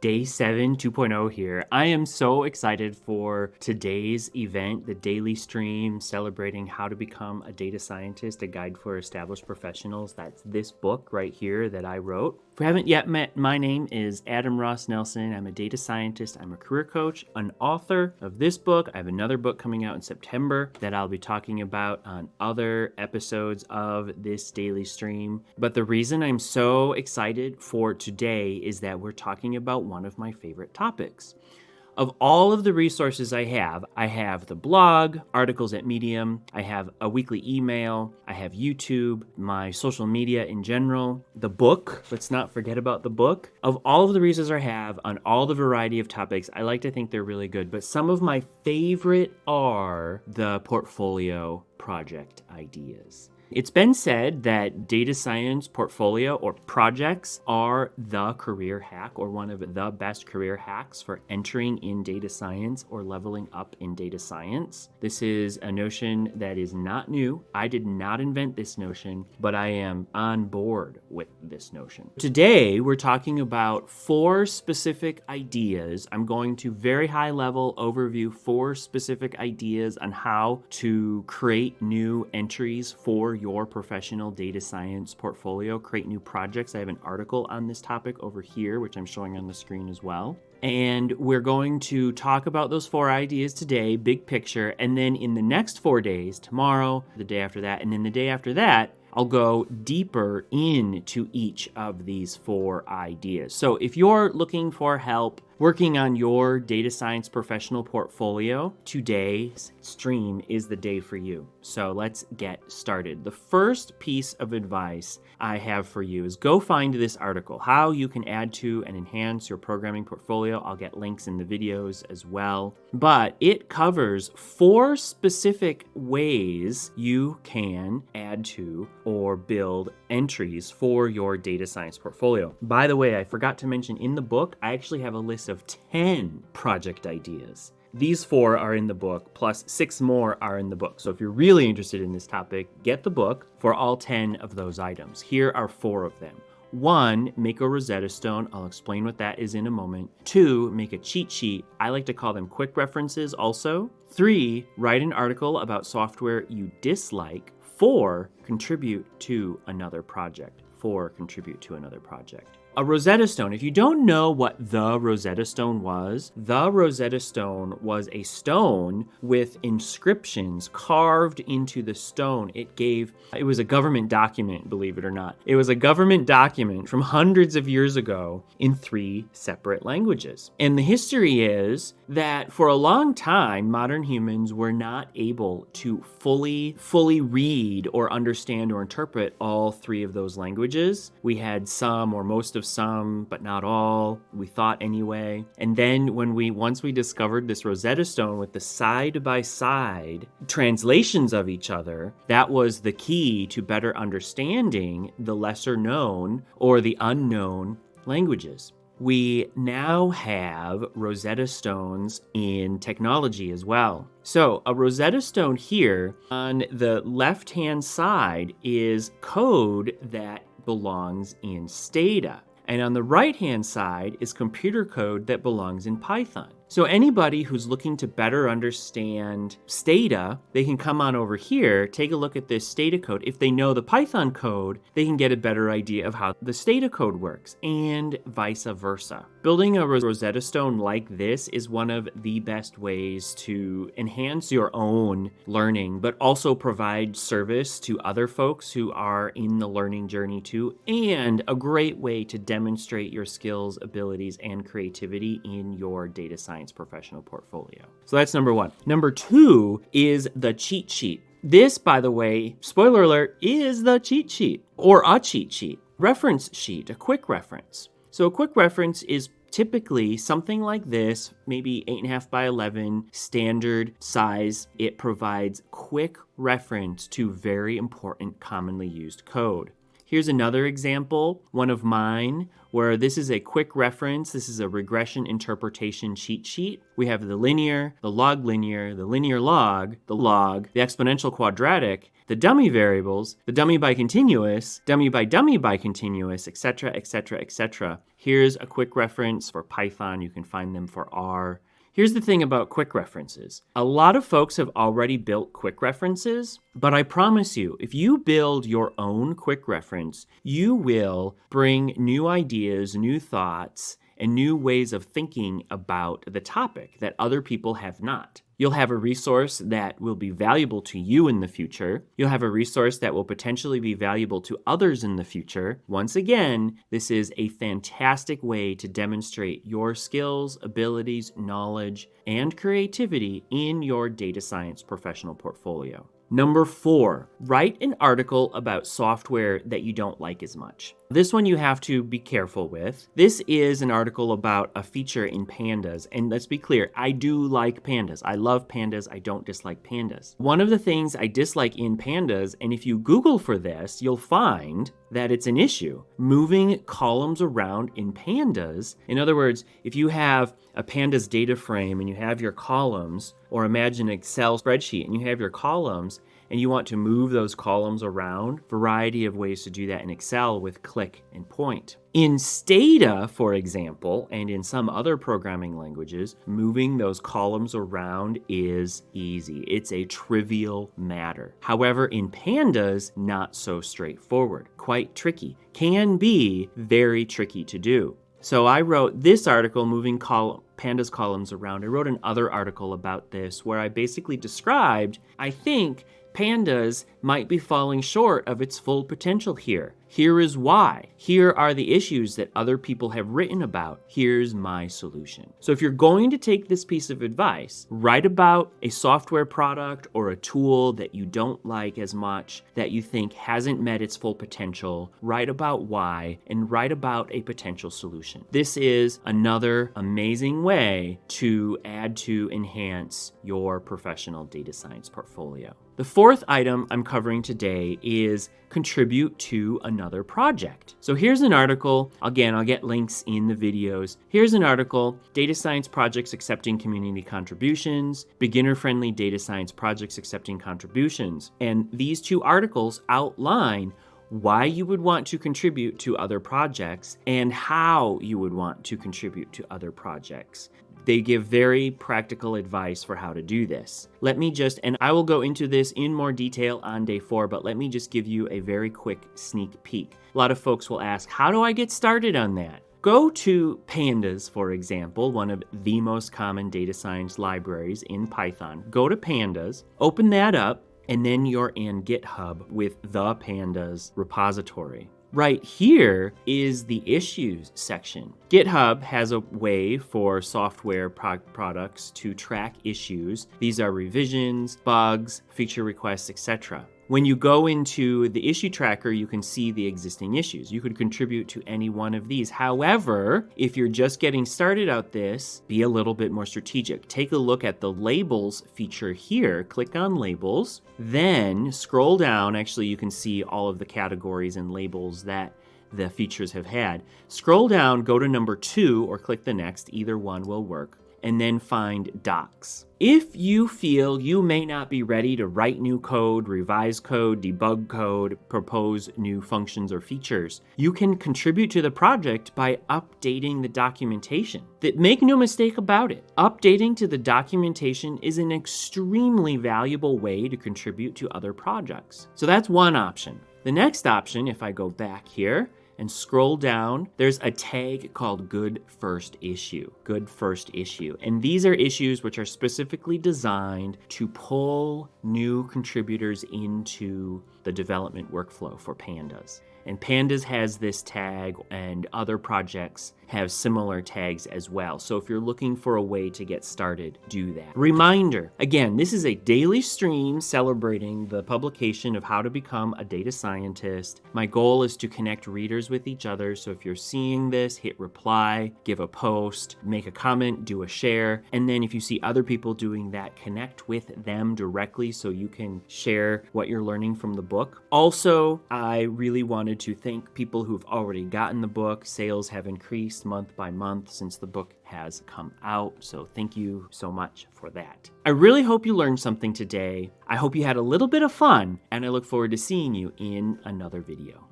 Day 7 2.0 here. I am so excited for today's event, the daily stream celebrating how to become a data scientist, a guide for established professionals. That's this book right here that I wrote. If you haven't yet met, my name is Adam Ross Nelson. I'm a data scientist. I'm a career coach, an author of this book. I have another book coming out in September that I'll be talking about on other episodes of this daily stream. But the reason I'm so excited for today is that we're talking about one of my favorite topics. Of all of the resources I have the blog, articles at Medium, I have a weekly email, I have YouTube, my social media in general, the book, let's not forget about the book. Of all of the resources I have on all the variety of topics, I like to think they're really good, but some of my favorite are the portfolio project ideas. It's been said that data science portfolio or projects are the career hack or one of the best career hacks for entering in data science or leveling up in data science. This is a notion that is not new. I did not invent this notion, but I am on board with this notion. Today, we're talking about 4 specific ideas. I'm going to very high level overview 4 specific ideas on how to create new entries for your professional data science portfolio, create new projects. I have an article on this topic over here, which I'm showing on the screen as well. And we're going to talk about those 4 ideas today, big picture, and then in the next 4 days, tomorrow, the day after that, and then the day after that, I'll go deeper into each of these 4 ideas. So if you're looking for help working on your data science professional portfolio, today's stream is the day for you. So let's get started. The first piece of advice I have for you is go find this article, how you can add to and enhance your programming portfolio. I'll get links in the videos as well. But it covers 4 specific ways you can add to or build entries for your data science portfolio. By the way, I forgot to mention in the book, I actually have a list of 10 project ideas. These 4 are in the book, plus 6 more are in the book. So if you're really interested in this topic, get the book for all 10 of those items. Here are 4 of them. 1, make a Rosetta Stone. I'll explain what that is in a moment. 2, make a cheat sheet. I like to call them quick references also. 3, write an article about software you dislike. 4, contribute to another project. A Rosetta Stone. If you don't know what the Rosetta Stone was a stone with inscriptions carved into the stone. It was a government document, believe it or not. It was a government document from hundreds of years ago in 3 separate languages. And the history is that for a long time, modern humans were not able to fully read or understand or interpret all 3 of those languages. We had some or most of some, but not all. We thought anyway. And then once we discovered this Rosetta Stone with the side-by-side translations of each other, that was the key to better understanding the lesser known or the unknown languages. We now have Rosetta Stones in technology as well. So a Rosetta Stone here on the left-hand side is code that belongs in Stata. And on the right-hand side is computer code that belongs in Python. So anybody who's looking to better understand Stata, they can come on over here, take a look at this Stata code. If they know the Python code, they can get a better idea of how the Stata code works, and vice versa. Building a Rosetta Stone like this is one of the best ways to enhance your own learning, but also provide service to other folks who are in the learning journey too, and a great way to demonstrate your skills, abilities, and creativity in your data science professional portfolio. So that's number 1. Number 2 is the cheat sheet. This, by the way, spoiler alert, is the cheat sheet or a cheat sheet. Reference sheet, a quick reference. So a quick reference is typically something like this, maybe 8.5 by 11, standard size. It provides quick reference to very important commonly used code. Here's another example, one of mine, where this is a quick reference. This is a regression interpretation cheat sheet. We have the linear, the log linear, the linear log, the exponential quadratic, the dummy variables, the dummy bicontinuous, dummy by bicontinuous, etc., etc., etc. Here's a quick reference for Python. You can find them for R. Here's the thing about quick references. A lot of folks have already built quick references, but I promise you, if you build your own quick reference, you will bring new ideas, new thoughts, and new ways of thinking about the topic that other people have not. You'll have a resource that will be valuable to you in the future. You'll have a resource that will potentially be valuable to others in the future. Once again, this is a fantastic way to demonstrate your skills, abilities, knowledge, and creativity in your data science professional portfolio. Number 4, write an article about software that you don't like as much. This one you have to be careful with. This is an article about a feature in pandas. And let's be clear, I do like pandas. I love pandas. I don't dislike pandas. One of the things I dislike in pandas, and if you Google for this, you'll find that it's an issue. Moving columns around in pandas. In other words, if you have a pandas data frame and you have your columns, or imagine an Excel spreadsheet and you have your columns, and you want to move those columns around, variety of ways to do that in Excel with click and point. In Stata, for example, and in some other programming languages, moving those columns around is easy. It's a trivial matter. However, in pandas, not so straightforward. Quite tricky. Can be very tricky to do. So I wrote this article, moving pandas columns around. I wrote another article about this where I basically described, I think, pandas might be falling short of its full potential here. Here is why. Here are the issues that other people have written about. Here's my solution. So if you're going to take this piece of advice, write about a software product or a tool that you don't like as much, that you think hasn't met its full potential, write about why, and write about a potential solution. This is another amazing way to add to enhance your professional data science portfolio. The 4th item I'm covering today is contribute to another project. So here's an article. Again, I'll get links in the videos. Here's an article, Data Science Projects Accepting Community Contributions, Beginner-Friendly Data Science Projects Accepting Contributions. And these 2 articles outline why you would want to contribute to other projects and how you would want to contribute to other projects. They give very practical advice for how to do this. And I will go into this in more detail on day 4, but let me just give you a very quick sneak peek. A lot of folks will ask, how do I get started on that? Go to Pandas, for example, one of the most common data science libraries in Python. Go to Pandas, open that up, and then you're in GitHub with the Pandas repository. Right here is the issues section. GitHub has a way for software products to track issues. These are revisions, bugs, feature requests, etc. When you go into the issue tracker, you can see the existing issues. You could contribute to any one of these. However, if you're just getting started out this, be a little bit more strategic. Take a look at the labels feature here. Click on labels, then scroll down. Actually, you can see all of the categories and labels that the features have had. Scroll down, go to number 2, or click the next. Either one will work. And then find docs. If you feel you may not be ready to write new code, revise code, debug code, propose new functions or features, you can contribute to the project by updating the documentation. Make no mistake about it. Updating to the documentation is an extremely valuable way to contribute to other projects. So that's one option. The next option, if I go back here, and scroll down, there's a tag called Good First Issue. Good First Issue. And these are issues which are specifically designed to pull new contributors into the development workflow for Pandas. And Pandas has this tag, and other projects have similar tags as well. So if you're looking for a way to get started, do that. Reminder, again, this is a daily stream celebrating the publication of how to become a data scientist. My goal is to connect readers with each other. So if you're seeing this, hit reply, give a post, make a comment, do a share. And then if you see other people doing that, connect with them directly so you can share what you're learning from the book. Also, I really wanted wanted to thank people who've already gotten the book. Sales have increased month by month since the book has come out, so thank you so much for that. I really hope you learned something today. I hope you had a little bit of fun, and I look forward to seeing you in another video.